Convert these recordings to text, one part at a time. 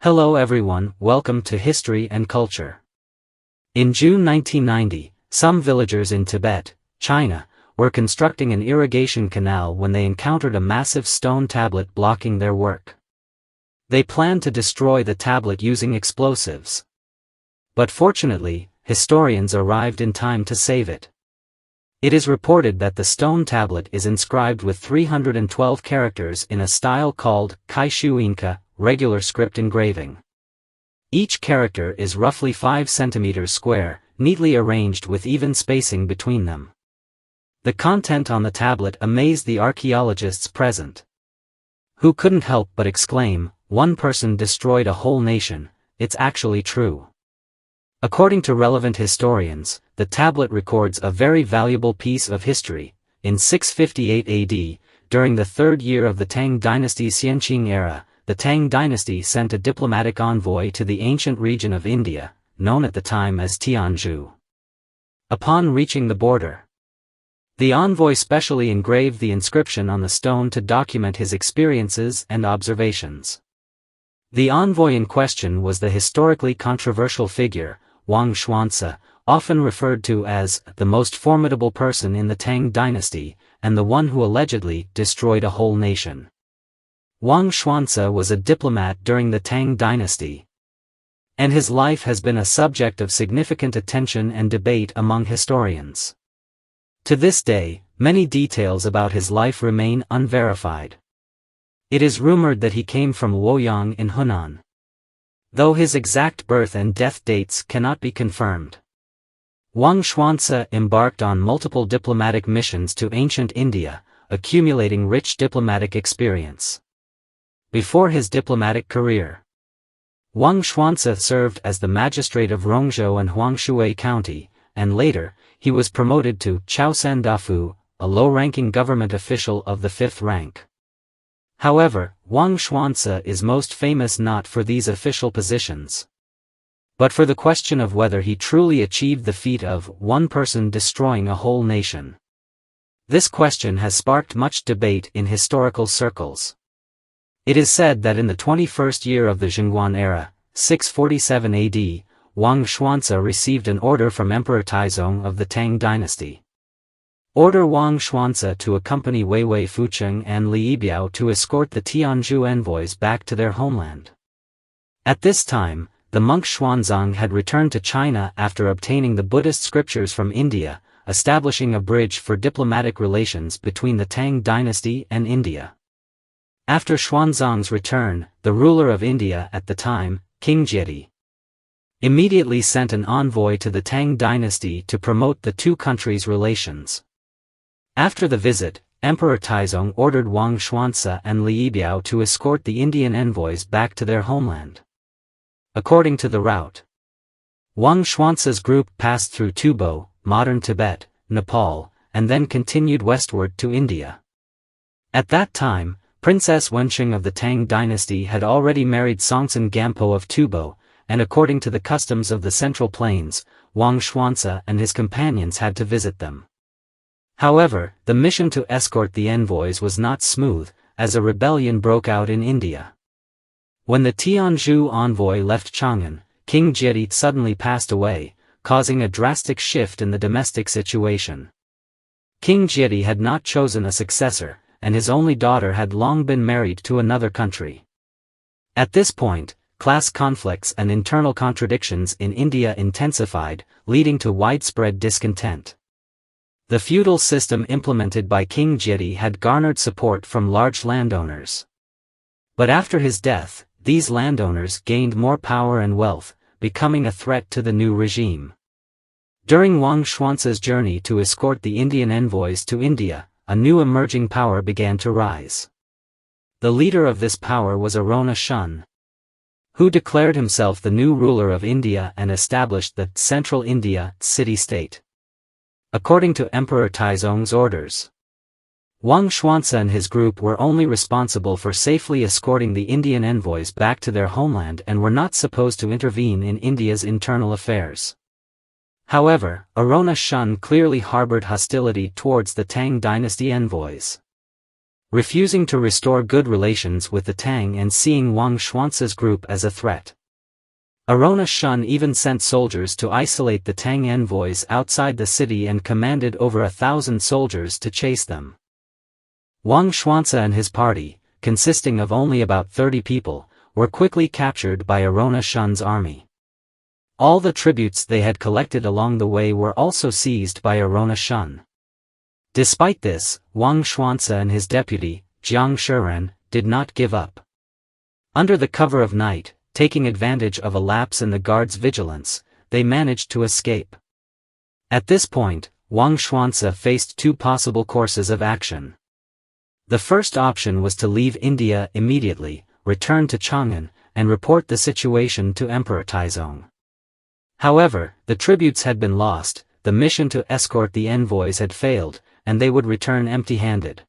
Hello everyone, welcome to History and Culture. In June 1990, some villagers in Tibet, China, were constructing an irrigation canal when they encountered a massive stone tablet blocking their work. They planned to destroy the tablet using explosives. But fortunately, historians arrived in time to save it. It is reported that the stone tablet is inscribed with 312 characters in a style called Kaishu Inka, regular script engraving. Each character is roughly 5 centimeters square, neatly arranged with even spacing between them. The content on the tablet amazed the archaeologists present, who couldn't help but exclaim, "One person destroyed a whole nation, it's actually true." According to relevant historians, the tablet records a very valuable piece of history. In 658 AD, during the third year of the Tang Dynasty's Qing era, the Tang Dynasty sent a diplomatic envoy to the ancient region of India, known at the time as Tianzhu. Upon reaching the border, the envoy specially engraved the inscription on the stone to document his experiences and observations. The envoy in question was the historically controversial figure, Wang Xuance, often referred to as the most formidable person in the Tang Dynasty, and the one who allegedly destroyed a whole nation. Wang Xuance was a diplomat during the Tang Dynasty, and his life has been a subject of significant attention and debate among historians. To this day, many details about his life remain unverified. It is rumored that he came from Luoyang in Hunan, though his exact birth and death dates cannot be confirmed. Wang Xuance embarked on multiple diplomatic missions to ancient India, accumulating rich diplomatic experience. Before his diplomatic career, Wang Xuance served as the magistrate of Rongzhou and Huangshui County, and later, he was promoted to Chaosan Dafu, a low-ranking government official of the 5th rank. However, Wang Xuance is most famous not for these official positions, but for the question of whether he truly achieved the feat of one person destroying a whole nation. This question has sparked much debate in historical circles. It is said that in the 21st year of the Zheng He era, 647 AD, Wang Xuance received an order from Emperor Taizong of the Tang Dynasty. Order Wang Xuance to accompany Wei Fucheng and Li Yibiao to escort the Tianzhu envoys back to their homeland. At this time, the monk Xuanzang had returned to China after obtaining the Buddhist scriptures from India, establishing a bridge for diplomatic relations between the Tang Dynasty and India. After Xuanzang's return, the ruler of India at the time, King Zetian, immediately sent an envoy to the Tang Dynasty to promote the two countries' relations. After the visit, Emperor Taizong ordered Wang Xuance and Li Yibiao to escort the Indian envoys back to their homeland. According to the route, Wang Xuance's group passed through Tubo, modern Tibet, Nepal, and then continued westward to India. At that time, Princess Wensheng of the Tang Dynasty had already married Songtsen Gampo of Tubo, and according to the customs of the Central Plains, Wang Xuance and his companions had to visit them. However, the mission to escort the envoys was not smooth, as a rebellion broke out in India. When the Tianzhu envoy left Chang'an, King Zetian suddenly passed away, causing a drastic shift in the domestic situation. King Zetian had not chosen a successor, and his only daughter had long been married to another country. At this point, class conflicts and internal contradictions in India intensified, leading to widespread discontent. The feudal system implemented by King Zetian had garnered support from large landowners. But after his death, these landowners gained more power and wealth, becoming a threat to the new regime. During Wang Xuance's journey to escort the Indian envoys to India, a new emerging power began to rise. The leader of this power was Arona Shun, who declared himself the new ruler of India and established the Central India city-state. According to Emperor Taizong's orders, Wang Xuance and his group were only responsible for safely escorting the Indian envoys back to their homeland and were not supposed to intervene in India's internal affairs. However, Arona Shun clearly harbored hostility towards the Tang Dynasty envoys. refusing to restore good relations with the Tang and seeing Wang Xuance's group as a threat. Arona Shun even sent soldiers to isolate the Tang envoys outside the city and commanded over 1,000 soldiers to chase them. Wang Xuance and his party, consisting of only about 30 people, were quickly captured by Arona Shun's army. All the tributes they had collected along the way were also seized by Arona Shun. Despite this, Wang Xuance and his deputy, Jiang Shiren, did not give up. Under the cover of night, taking advantage of a lapse in the guards' vigilance, they managed to escape. At this point, Wang Xuance faced two possible courses of action. The first option was to leave India immediately, return to Chang'an, and report the situation to Emperor Taizong. However, the tributes had been lost, the mission to escort the envoys had failed, and they would return empty-handed.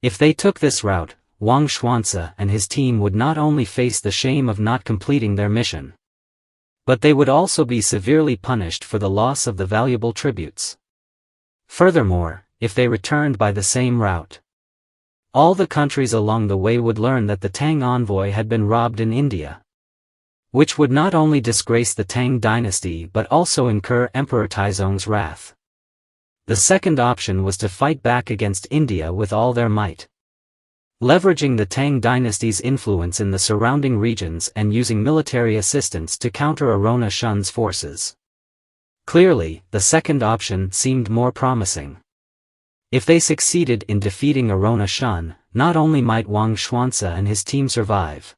If they took this route, Wang Xuance and his team would not only face the shame of not completing their mission, but they would also be severely punished for the loss of the valuable tributes. Furthermore, if they returned by the same route, all the countries along the way would learn that the Tang envoy had been robbed in India, which would not only disgrace the Tang Dynasty but also incur Emperor Taizong's wrath. The second option was to fight back against India with all their might, leveraging the Tang Dynasty's influence in the surrounding regions and using military assistance to counter Arona Shun's forces. Clearly, the second option seemed more promising. If they succeeded in defeating Arona Shun, not only might Wang Xuance and his team survive,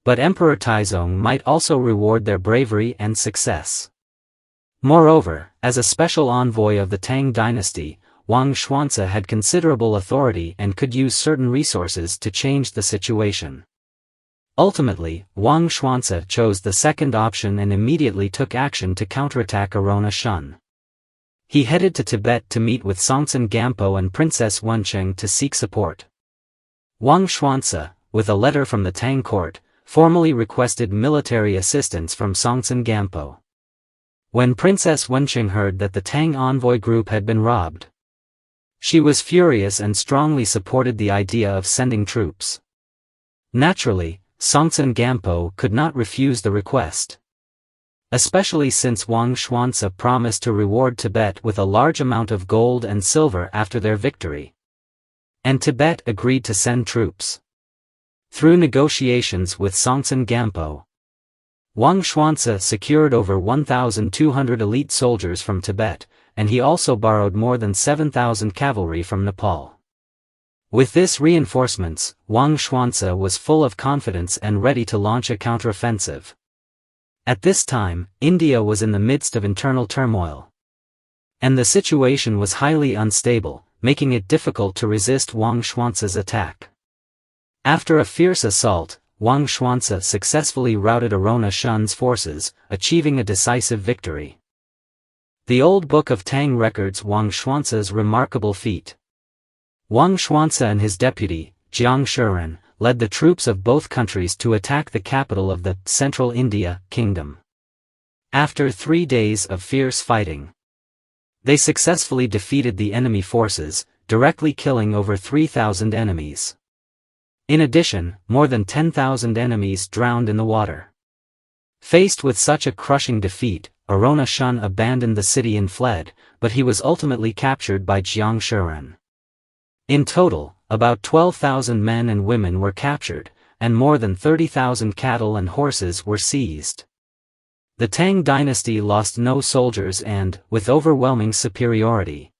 but Emperor Taizong might also reward their bravery and success. Moreover, as a special envoy of the Tang Dynasty, Wang Xuance had considerable authority and could use certain resources to change the situation. Ultimately, Wang Xuance chose the second option and immediately took action to counterattack Arona Shun. He headed to Tibet to meet with Songtsen Gampo and Princess Wencheng to seek support. Wang Xuance, with a letter from the Tang court, formally requested military assistance from Songtsen Gampo. When Princess Wencheng heard that the Tang envoy group had been robbed, she was furious and strongly supported the idea of sending troops. Naturally, Songtsen Gampo could not refuse the request, especially since Wang Xuance promised to reward Tibet with a large amount of gold and silver after their victory. And Tibet agreed to send troops. Through negotiations with Songtsen Gampo, Wang Xuance secured over 1,200 elite soldiers from Tibet, and he also borrowed more than 7,000 cavalry from Nepal. With this reinforcements, Wang Xuance was full of confidence and ready to launch a counteroffensive. At this time, India was in the midst of internal turmoil, and the situation was highly unstable, making it difficult to resist Wang Xuance's attack. After a fierce assault, Wang Xuance successfully routed Arona Shun's forces, achieving a decisive victory. The old book of Tang records Wang Xuance's remarkable feat. Wang Xuance and his deputy, Jiang Shiren, led the troops of both countries to attack the capital of the Central India Kingdom. After 3 days of fierce fighting, they successfully defeated the enemy forces, directly killing over 3,000 enemies. In addition, more than 10,000 enemies drowned in the water. Faced with such a crushing defeat, Arona Shun abandoned the city and fled, but he was ultimately captured by Jiang Shiren. In total, about 12,000 men and women were captured, and more than 30,000 cattle and horses were seized. The Tang Dynasty lost no soldiers and, with overwhelming superiority,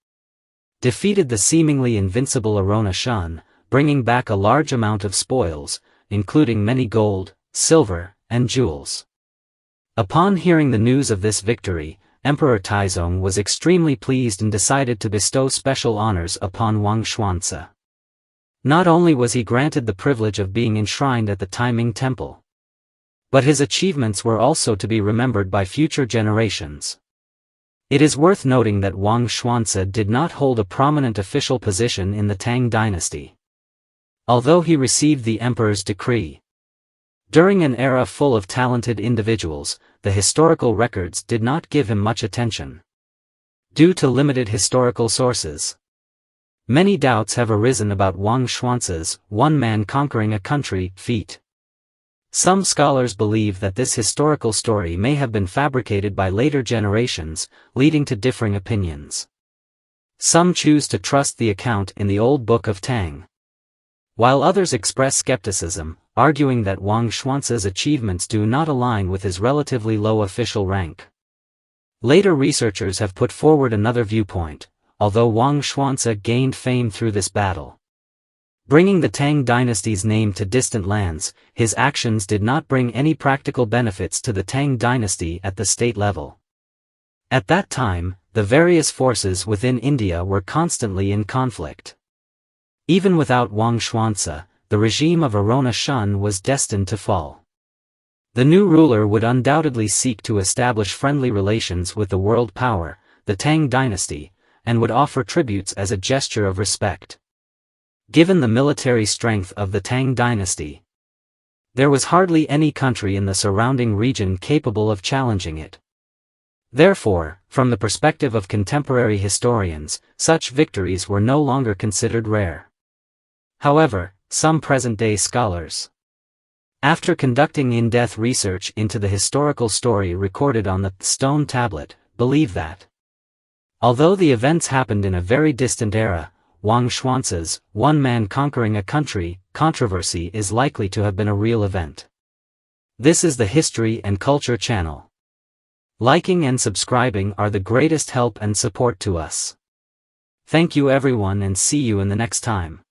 defeated the seemingly invincible Arona Shun, bringing back a large amount of spoils, including many gold, silver, and jewels. Upon hearing the news of this victory, Emperor Taizong was extremely pleased and decided to bestow special honors upon Wang Xuance. Not only was he granted the privilege of being enshrined at the Taiming Temple, but his achievements were also to be remembered by future generations. It is worth noting that Wang Xuance did not hold a prominent official position in the Tang Dynasty, although he received the emperor's decree. During an era full of talented individuals, the historical records did not give him much attention, due to limited historical sources. Many doubts have arisen about Wang Xuance's one man conquering a country feat. Some scholars believe that this historical story may have been fabricated by later generations, leading to differing opinions. Some choose to trust the account in the Old Book of Tang, while others express skepticism, arguing that Wang Xuance's achievements do not align with his relatively low official rank. Later researchers have put forward another viewpoint, although Wang Xuance gained fame through this battle, bringing the Tang Dynasty's name to distant lands, his actions did not bring any practical benefits to the Tang Dynasty at the state level. At that time, the various forces within India were constantly in conflict. Even without Wang Xuance, the regime of Arona Shun was destined to fall. The new ruler would undoubtedly seek to establish friendly relations with the world power, the Tang Dynasty, and would offer tributes as a gesture of respect. Given the military strength of the Tang Dynasty, there was hardly any country in the surrounding region capable of challenging it. Therefore, from the perspective of contemporary historians, such victories were no longer considered rare. However, some present-day scholars, after conducting in-depth research into the historical story recorded on the stone tablet, believe that, although the events happened in a very distant era, Wang Xuance's one man conquering a country controversy is likely to have been a real event. This is the History and Culture channel. Liking and subscribing are the greatest help and support to us. Thank you everyone and see you in the next time.